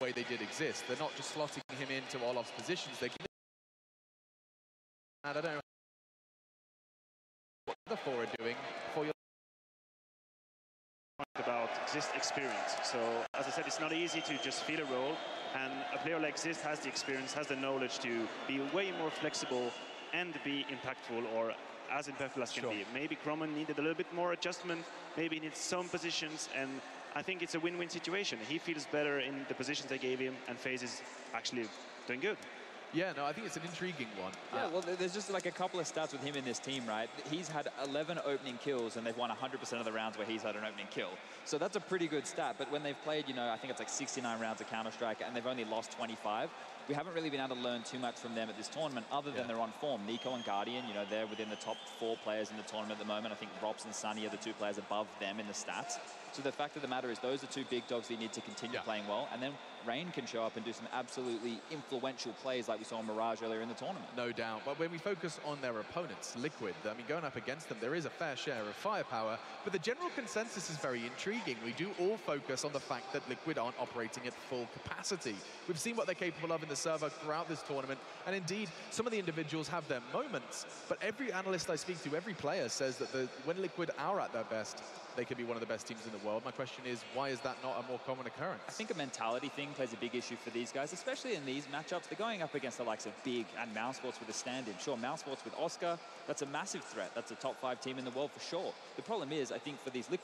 way they did exist. They're not just slotting him into Olaf's positions. They're giving, and I don't know what the four are doing for your about Xist experience. So as I said, it's not easy to just fill a role, and a player like Xist has the experience, has the knowledge to be way more flexible and be impactful, or as impactful as can be. Maybe Cromon needed a little bit more adjustment, maybe needs some positions, and I think it's a win-win situation. He feels better in the positions they gave him, and FaZe is actually doing good. Yeah, no, I think it's an intriguing one. Yeah, well, there's just like a couple of stats with him in this team, right? He's had 11 opening kills, and they've won 100% of the rounds where he's had an opening kill. So that's a pretty good stat. But when they've played, you know, I think it's like 69 rounds of Counter-Strike, and they've only lost 25. We haven't really been able to learn too much from them at this tournament, other than they're on form. Nico and Guardian, you know, they're within the top 4 players in the tournament at the moment. I think Rops and Sunny are the 2 players above them in the stats. So the fact of the matter is those are 2 big dogs we need to continue playing well. And then Rain can show up and do some absolutely influential plays like we saw in Mirage earlier in the tournament. No doubt. But when we focus on their opponents, Liquid, I mean, going up against them, there is a fair share of firepower. But the general consensus is very intriguing. We do all focus on the fact that Liquid aren't operating at full capacity. We've seen what they're capable of in the server throughout this tournament. And indeed, some of the individuals have their moments. But every analyst I speak to, every player says that when Liquid are at their best, they could be one of the best teams in the world. My question is, why is that not a more common occurrence? I think a mentality thing plays a big issue for these guys, especially in these matchups. They're going up against the likes of Big and Mousesports with a stand-in. Sure, Mousesports with Oscar, that's a massive threat. That's a top 5 team in the world for sure. The problem is, I think for these Liquid